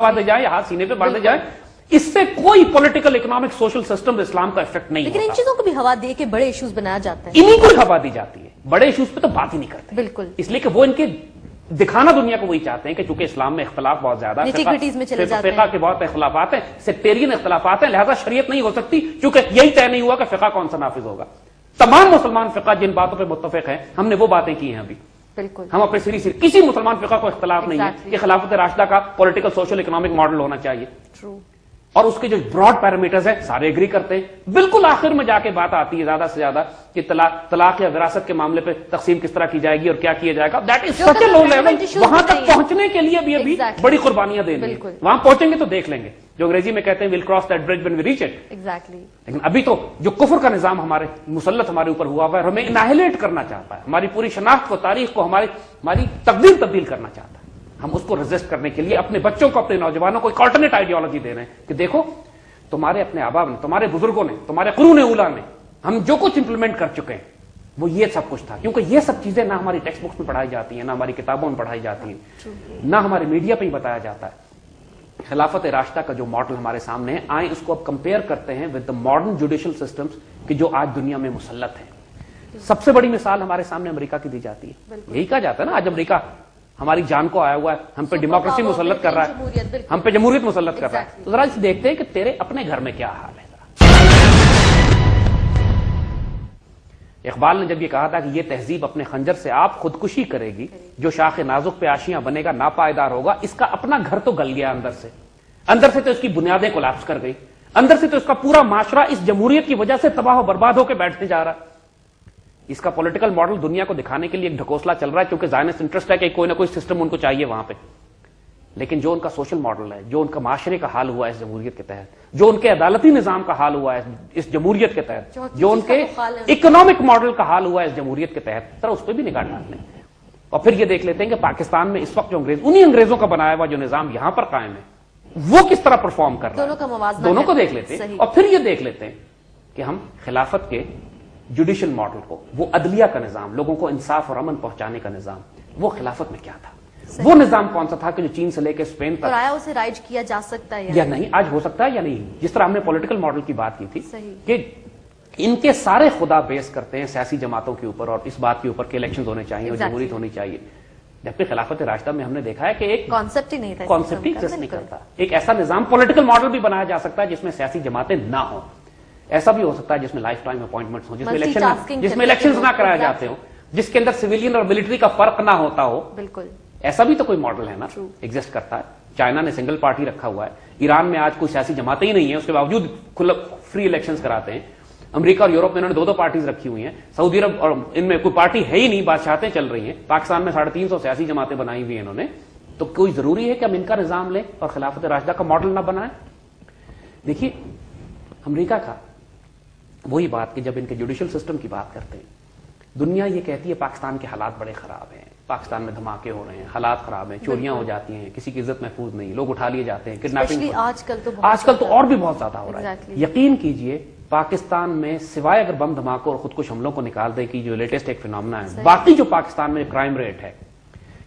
बांधे जाए या हाथ सीने पे बांधे जाए, इससे कोई पॉलिटिकल इकोनॉमिक सोशल सिस्टम इस्लाम का इफेक्ट नहीं लेकिन इन चीजों को भी हवा दे के बड़े इश्यूज बनाया जाता है। इन्हीं को हवा दी जाती है, बड़े इश्यूज पे तो बात ही नहीं करते। बिल्कुल, इसलिए कि वो इनके दिखाना दुनिया को वही चाहते हैं कि चूंकि इस्लाम में इख्तलाफ बहुत ज्यादा है, फिक़ा के बहुत इख्तलाफात हैं, सेक्टेरियन इख्तलाफात हैं, लिहाजा शरीयत नहीं हो सकती, चूंकि यही तय नहीं हुआ कि फिक़ा कौन सा नाफिज होगा। तमाम मुसलमान फिक़ा जिन बातों पर मुत्तफिक हैं, हमने वो बातें की हैं अभी। बिल्कुल, हम अपने सिरी किसी मुसलमान फिक़ा को इख्तलाफ नहीं है कि खिलाफत राशिदा का पॉलिटिकल सोशल इकोनॉमिक मॉडल होना चाहिए। ट्रू। और उसके जो ब्रॉड पैरामीटर्स हैं सारे एग्री करते हैं। बिल्कुल आखिर में जाके बात आती है ज्यादा से ज्यादा कि तलाक या विरासत के मामले पे तकसीम किस तरह की जाएगी और क्या किया जाएगा। That is such A low level. वहां तक पहुंचने के लिए भी अभी बड़ी कुर्बानियां देनी है। वहां पहुंचेंगे तो देख लेंगे, जो अंग्रेजी में कहते हैं will cross that bridge when we reach it. Exactly. लेकिन अभी तो जो कुफर का निजाम हमारे मुसल्लत हमारे ऊपर हुआ हुआ है, हमें इनाहिलेट करना चाहता है, हमारी पूरी शनाख्त को, तारीख को, हमारी तकदीर तब्दील करना चाहता है। हम उसको रेजिस्ट करने के लिए अपने बच्चों को, अपने नौजवानों को एक ऑल्टरनेट आइडियोलॉजी दे रहे हैं कि देखो तुम्हारे अपने आबाब ने, तुम्हारे बुजुर्गों ने, तुम्हारे कुरून उला ने हम जो कुछ इंप्लीमेंट कर चुके हैं वो ये सब कुछ था। क्योंकि ये सब चीजें ना हमारी टेक्स्ट बुक्स में पढ़ाई जाती हैं, ना हमारी किताबों में पढ़ाई जाती हैं, ना हमारे मीडिया पे ही बताया जाता है। खिलाफत राशिदा का जो मॉडल हमारे सामने है, आए उसको अब कंपेयर करते हैं with the modern judicial systems कि जो आज दुनिया में मुसल्लत है। सबसे बड़ी मिसाल हमारे सामने अमेरिका की दी जाती है। यही कहा जाता है ना, आज अमेरिका हमारी जान को आया हुआ है, हम पे डेमोक्रेसी मुसल्लत कर रहा है, हम पे जमहूरियत मुसल्लत कर रहा है। तो जरा देखते हैं कि तेरे अपने घर में क्या हाल है। इकबाल ने जब ये कहा था कि ये तहजीब अपने खंजर से आप खुदकुशी करेगी, जो शाख नाजुक पे आशियां बनेगा नापायदार होगा, इसका अपना घर तो गल गया अंदर से तो इसकी बुनियादें कोलैप्स कर गई, अंदर से तो इसका पूरा माशरा इस जमहूरियत की वजह से तबाह बर्बाद होकर बैठने जा रहा है। इसका पॉलिटिकल मॉडल दुनिया को दिखाने के लिए एक ढकोसला चल रहा है, क्योंकि ज़ायनिस्ट इंटरेस्ट है कि कोई ना कोई सिस्टम उनको चाहिए वहां पे। लेकिन जो उनका सोशल मॉडल है, जो उनका माशरे का हाल हुआ है इस जमहूरियत के तहत, जो उनके अदालती निजाम का हाल हुआ है इस जमहूरियत के तहत, जो उनके इकोनॉमिक मॉडल का हाल हुआ है इस जमहूरियत के तहत, तरह उस पर भी निगाह डाल लें। और फिर ये देख लेते हैं कि पाकिस्तान में इस वक्त जो उन्हीं अंग्रेजों का बनाया हुआ जो निजाम यहां पर कायम है, वो किस तरह परफॉर्म कर रहा है, दोनों को देख लेते हैं। और फिर ये देख लेते हैं कि हम खिलाफत के जुडिशियल मॉडल को, वो अदलिया का निजाम, लोगों को इंसाफ और अमन पहुंचाने का निजाम, वो खिलाफत में क्या था, वो निजाम कौन सा था कि जो चीन से लेकर स्पेन तक आया, उसे राइज किया जा सकता है या नहीं, आज हो सकता है या नहीं। जिस तरह हमने पॉलिटिकल मॉडल की बात की थी कि इनके सारे खुदा बेस करते हैं सियासी जमातों के ऊपर और इस बात के ऊपर कि इलेक्शन होने चाहिए और जमहूरियत होनी चाहिए, जबकि खिलाफत राशिदा में हमने देखा है कि एक कॉन्सेप्ट ही नहीं था, कॉन्सेप्ट ही एग्जिस्ट नहीं करता। एक ऐसा निजाम पॉलिटिकल मॉडल भी बनाया जा सकता है जिसमें सियासी जमातें ना हो। ऐसा भी हो सकता है जिसमें लाइफ टाइम अपॉइंटमेंट्स हो, जिसमें इलेक्शन ना कराए जाते हो, जिसके अंदर सिविलियन और मिलिट्री का फर्क ना होता हो। बिल्कुल, ऐसा भी तो कोई मॉडल है ना, एग्जिस्ट करता है। चाइना ने सिंगल पार्टी रखा हुआ है, ईरान में आज कोई सियासी जमातें ही नहीं है, उसके बावजूद फ्री इलेक्शंस कराते हैं। अमेरिका और यूरोप में इन्होंने दो पार्टीज रखी हुई हैं। सऊदी अरब और इनमें कोई पार्टी है ही नहीं, बादशाहतें चल रही हैं। पाकिस्तान में 350 सियासी जमातें बनाई हुई हैं इन्होंने। तो कोई जरूरी है कि हम इनका निजाम लें और खिलाफत राशिदा का मॉडल ना बनाएं? देखिए, अमेरिका का वही बात कि जब इनके जुडिशियल सिस्टम की बात करते हैं, दुनिया ये कहती है पाकिस्तान के हालात बड़े खराब हैं, पाकिस्तान में धमाके हो रहे हैं, हालात खराब हैं, चोरियां हो जाती हैं, किसी की इज्जत महफूज नहीं, लोग उठा लिए जाते हैं, किडनैपिंग आजकल तो और भी बहुत ज्यादा हो रहा है। यकीन कीजिए, पाकिस्तान में सिवाय अगर बम धमाकों और खुदकुश हमलों को निकाल दे कि जो लेटेस्ट एक फिनोमेना है, बाकी जो पाकिस्तान में क्राइम रेट है,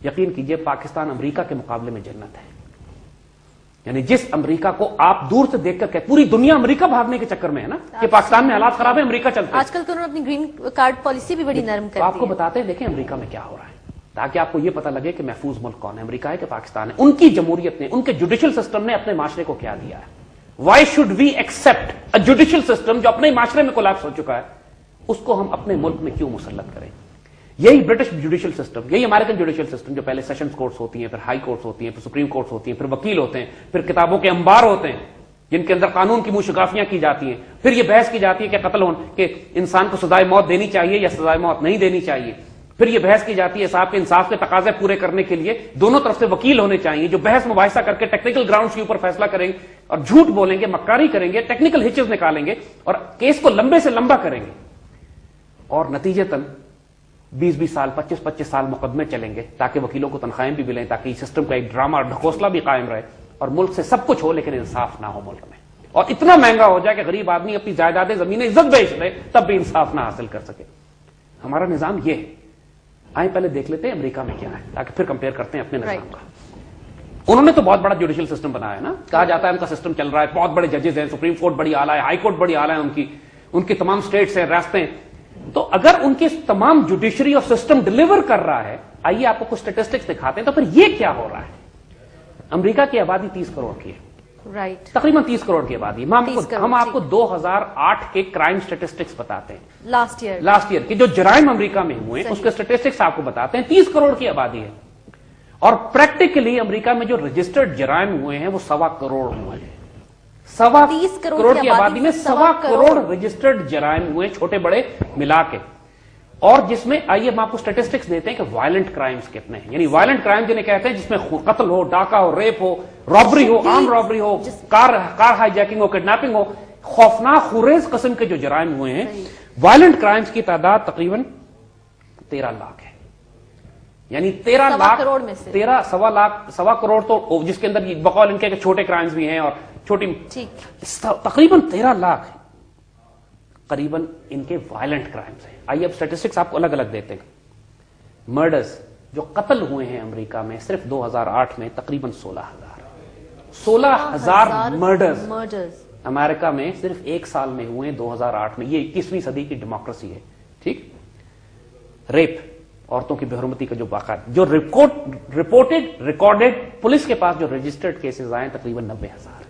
यकीन कीजिए पाकिस्तान अमेरिका के मुकाबले में जन्नत है। यानी जिस अमेरिका को आप दूर से देखकर पूरी दुनिया अमेरिका भागने के चक्कर में है ना कि पाकिस्तान में हालात खराब है, अमेरिका चलता है। आजकल तो उन्होंने अपनी ग्रीन कार्ड पॉलिसी भी बड़ी नरम कर दी है। आपको बताते हैं, देखें अमेरिका में क्या हो रहा है, ताकि आपको यह पता लगे कि महफूज मुल्क कौन है, अमेरिका है कि पाकिस्तान है। उनकी जमहूरियत ने, उनके जुडिशियल सिस्टम ने अपने माशरे को क्या दिया है। Why should we accept a judicial system जो अपने माशरे में कोलैप्स हो चुका है, उसको हम अपने मुल्क में क्यों मुसल्लत करें? यही ब्रिटिश जुडिशियल सिस्टम, यही अमेरिकन जुडिशियल सिस्टम, जो पहले सेशंस कोर्ट्स होती हैं, फिर हाई कोर्ट्स होती हैं, फिर सुप्रीम कोर्ट्स होती हैं, फिर वकील होते हैं, फिर किताबों के अंबार होते हैं जिनके अंदर कानून की मुशगाफियां की जाती हैं, फिर यह बहस की जाती है कि कत्ल होने के इंसान को सजाए मौत देनी चाहिए या सजाए मौत नहीं देनी चाहिए। फिर यह बहस की जाती है साहब के इंसाफ के तकाजे पूरे करने के लिए दोनों तरफ से वकील होने चाहिए जो बहस मुबाहिसा करके टेक्निकल ग्राउंड्स के ऊपर फैसला करेंगे और झूठ बोलेंगे, मक्कारी करेंगे, टेक्निकल हिचेस निकालेंगे और केस को लंबे से लंबा करेंगे। और नतीजतन 20-20 साल, 25-25 साल मुकदमे चलेंगे ताकि वकीलों को तनख्वाहें भी मिलें, ताकि सिस्टम का एक ड्रामा और ढकोसला भी कायम रहे और मुल्क से सब कुछ हो लेकिन इंसाफ ना हो मुल्क में, और इतना महंगा हो जाए कि गरीब आदमी अपनी जायदादें, जमीनें, इज्जत बेच दे तब भी इंसाफ ना हासिल कर सके। हमारा निजाम ये है। आए पहले देख लेते हैं अमेरिका में क्या है, ताकि फिर कंपेयर करते हैं अपने निजाम का। انہوں نے تو بہت بڑا جوڈیشل سسٹم بنایا ہے نا, کہا جاتا ہے ان کا سسٹم چل رہا ہے, بہت بڑے ججز ہیں, سپریم کورٹ بڑی اعلیٰ ہے, ہائی کورٹ بڑی اعلیٰ ہے, ان کی تمام اسٹیٹس ہیں, ریاستیں. تو اگر ان کی تمام جوڈیشری اور سسٹم ڈلیور کر رہا ہے, آئیے آپ کو کچھ اسٹیٹسٹکس دکھاتے ہیں, تو پھر یہ کیا ہو رہا ہے. امریکہ کی آبادی 30 کروڑ کی ہے, رائٹ, تقریباً 30 کروڑ کی آبادی. ہم آپ کو 2008 کے کرائم اسٹیٹسٹکس بتاتے ہیں, لاسٹ ایئر کی جو جرائم امریکہ میں ہوئے ہیں اس کے اسٹیٹسٹکس آپ کو بتاتے ہیں. 30 کروڑ کی آبادی ہے, اور پریکٹیکلی امریکہ میں جو رجسٹرڈ جرائم ہوئے ہیں وہ 1.25 کروڑ ہوئے ہیں. 30 کروڑ کی آبادی میں 1.25 کروڑ رجسٹرڈ جرائم ہوئے, چھوٹے بڑے ملا کے. اور جس میں آئیے ہم آپ کو اسٹیٹسٹکس دیتے ہیں کہ وائلنٹ کرائمز کتنے ہیں. یعنی وائلنٹ کرائم جنہیں کہتے ہیں جس میں قتل ہو, ڈاکہ ہو, ریپ ہو, رابری ہو, آرم رابری ہو, کار ہائی جیکنگ ہو, کڈنیپنگ ہو, خوفناک خریز قسم کے جو جرائم ہوئے ہیں. وائلنٹ کرائمز کی تعداد تقریباً 13 لاکھ ہے. یعنی 13 لاکھ, 1.25 کروڑ تو جس کے اندر بقول ان کے چھوٹے کرائمز بھی ہیں اور چھوٹی, تقریباً 13 لاکھ قریباً ان کے وائلنٹ کرائمز ہیں. آئیے اب اسٹیٹسٹکس آپ کو الگ الگ دیتے ہیں. مرڈرز جو قتل ہوئے ہیں امریکہ میں صرف 2008 میں تقریباً 16,000 مرڈرز امریکہ میں صرف ایک سال میں ہوئے ہیں 2008 میں. یہ 21ویں صدی کی ڈیموکریسی ہے. ٹھیک. ریپ, عورتوں کی بے حرمتی کا جو باقاعدہ جو رپورٹڈ ریکارڈڈ پولیس کے پاس جو رجسٹرڈ کیسز آئے تقریباً 90,000.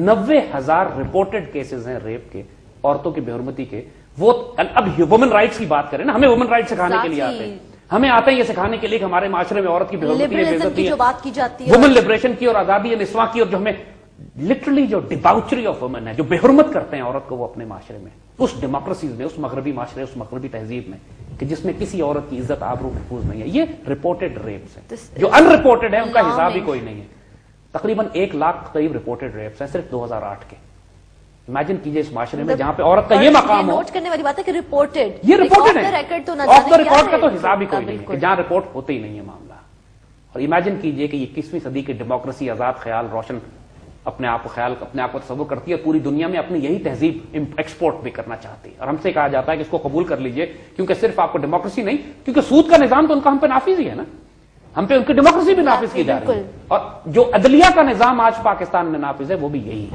90,000 رپورٹڈ کیسز ہیں ریپ کے, عورتوں کی بے حرمتی کے. وہ اب وومن رائٹس کی بات کریں نا, ہمیں وومن رائٹ سکھانے کے لیے آتے ہیں, ہمیں آتے ہیں یہ سکھانے کے لیے کہ ہمارے معاشرے میں عورت کی بے حرمتی ہے, بے عزتی ہے, بات کی جاتی ہے, وومن لبریشن کی اور آزادی نسواں کی, اور جو ہمیں لٹرلی جو ڈیباؤچری آف وومن ہے, جو بے حرمت کرتے ہیں عورت کو وہ اپنے معاشرے میں, اس ڈیموکریسیز میں, اس مغربی معاشرے, اس مغربی تہذیب میں کہ جس میں کسی عورت کی عزت آبرو محفوظ نہیں ہے. یہ رپورٹڈ ریپس ہیں. جو ان رپورٹڈ ہے ان کا حساب ہی کوئی نہیں ہے. تقریباً 1 لاکھ قریب رپورٹڈ ریپس ہیں صرف 2008 کے. امیجن کیجئے اس معاشرے میں جہاں پہ عورت کا یہ مقام ہو. نوٹ کرنے والی بات ہے کہ رپورٹڈ, یہ رپورٹڈ ہے, آف دا ریکارڈ کا تو حساب ہی کوئی نہیں ہے کہ بالکل. جہاں رپورٹ ہوتے ہی نہیں ہے معاملہ. اور امیجن کیجئے کہ 21ویں صدی کی ڈیموکریسی, آزاد خیال, روشن اپنے آپ کو تصور کرتی ہے, پوری دنیا میں اپنی یہی تہذیب ایکسپورٹ بھی کرنا چاہتی ہے. اور ہم سے کہا جاتا ہے کہ اس کو قبول کر لیجئے, کیونکہ صرف آپ کو ڈیموکریسی نہیں, کیونکہ سود کا نظام تو ان کا ہم پہ نافذ ہی ہے نا, ہم پہ ان کی ڈیموکریسی بھی نافذ کی جا رہی ہے. اور جو عدلیہ کا نظام آج پاکستان میں نافذ ہے وہ بھی یہی ہے,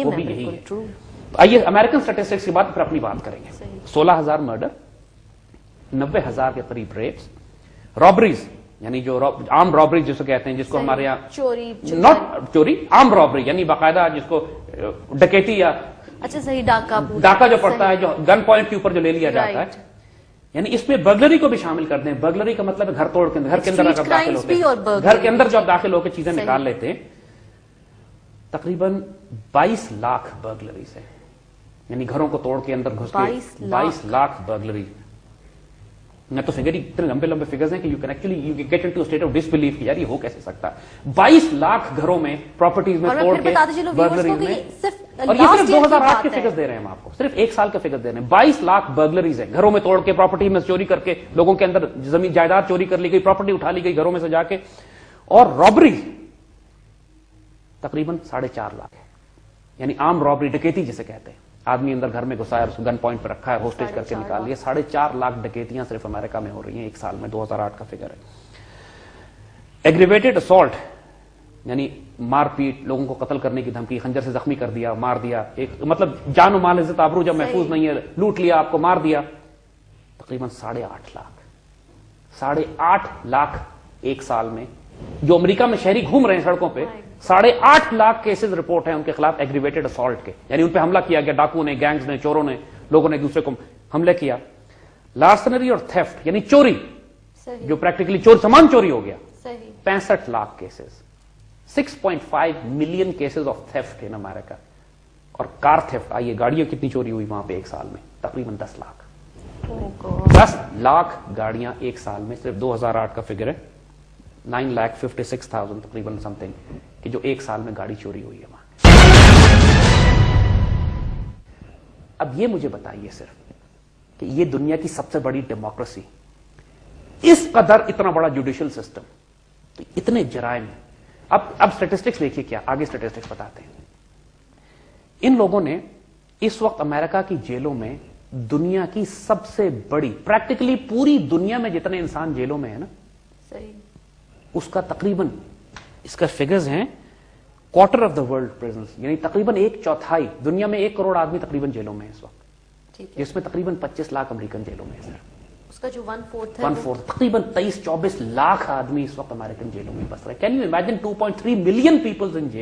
وہ بھی یہی ہے. آئیے امریکن اسٹیٹسٹکس کے بعد پھر اپنی بات کریں گے. 16,000 مرڈر, 90,000 کے قریب ریپس, رابریز یعنی جو آرم رابری جسے کہتے ہیں, جس کو ہمارے یہاں ناٹ چوری, آرم رابری یعنی باقاعدہ جس کو ڈکیتی یا ڈاکہ جو پڑتا ہے, جو گن پوائنٹ کے اوپر جو لے لیا جاتا ہے, یعنی اس میں برگلری کو بھی شامل کر دیں. برگلری کا مطلب ہے گھر توڑ کے, گھر کے اندر اگر داخل ہوتے ہیں, گھر کے اندر جب داخل ہو کے چیزیں نکال لیتے ہیں. تقریباً 22 لاکھ برگلریز ہے, یعنی گھروں کو توڑ کے اندر گھس کے 22 لاکھ برگلری. میں تو فگر اتنے لمبے لمبے فگرز ہیں کہ you get into state of disbelief کہ یار یہ ہو کیسے سکتا ہے. 22 لاکھ گھروں میں پراپرٹیز میں توڑ کے برگلریز میں, اور یہ صرف 2008 کے فگرز دے رہے ہیں ہم آپ کو, صرف ایک سال کے فگرز دے رہے ہیں. 22 لاکھ برگلریز ہیں, گھروں میں توڑ کے, پراپرٹی میں چوری کر کے, لوگوں کے اندر زمین جائیداد چوری کر لی گئی, پراپرٹی اٹھا لی گئی گھروں میں سے جا کے. اور رابری تقریباً 4.5 لاکھ ہے, یعنی عام رابری, ڈکیتی جسے کہتے ہیں, آدمی اندر گھر میں گھسا ہے, اس کو گن پوائنٹ پہ رکھا ہے, ہوسٹیج کر کے نکال لیا. 4.5 لاکھ ڈکیتیاں صرف امریکہ میں ہو رہی ہیں ایک سال میں, 2008 کا فگر ہے. ایگریویٹڈ اسالٹ یعنی مار پیٹ, لوگوں کو قتل کرنے کی دھمکی, خنجر سے زخمی کر دیا, مار دیا, ایک مطلب جان و مال عزت آبرو جب محفوظ نہیں ہے, لوٹ لیا آپ کو, مار دیا. تقریباً 8.5 لاکھ, 8.5 لاکھ ایک سال میں جو امریکہ میں شہری گھوم رہے ہیں سڑکوں پہ. 8.5 لاکھ کیسز رپورٹ ہیں ان کے خلاف ایگریویٹڈ اسالٹ کے, یعنی ان پہ حملہ کیا گیا, ڈاکو نے, گینگز نے, چوروں نے, لوگوں نے ایک دوسرے کو حملے کیا. لارسنری اور تھیفٹ یعنی چوری, جو پریکٹیکلی سامان چوری ہو گیا, 65 lakh cases. 6.5 million cases of theft in America. اور کار تھیفٹ, آئیے گاڑیاں کتنی چوری ہوئی وہاں پہ ایک سال میں, تقریباً 10 لاکھ. 10 لاکھ گاڑیاں ایک سال میں, صرف 2008 کا فگر ہے. 9,56,000 تقریباً سم تھنگ کہ جو ایک سال میں گاڑی چوری ہوئی ہے وہاں. اب یہ مجھے بتائیے صرف کہ یہ دنیا کی سب سے بڑی ڈیموکریسی, اس قدر اتنا بڑا جوڈیشل سسٹم, اتنے جرائم. اب سٹیٹسٹکس دیکھیے, کیا آگے سٹیٹسٹکس بتاتے ہیں. ان لوگوں نے اس وقت امریکہ کی جیلوں میں دنیا کی سب سے بڑی, پریکٹیکلی پوری دنیا میں جتنے انسان جیلوں میں ہے نا, اس کا تقریباً اس کا فگرز ہیں quarter of the world presence, یعنی تقریباً 1/4 دنیا میں 1 کروڑ آدمی تقریباً جیلوں میں ہے اس وقت، ٹھیک ہے، جس میں تقریباً 25 لاکھ امریکن جیلوں میں ہے سر، اس کا جو 1/4 ہے 1/4 تقریباً 23-24 لاکھ آدمی اس وقت امریکن جیلوں میں بس رہے. Can you imagine 2.3 million peoples in jail.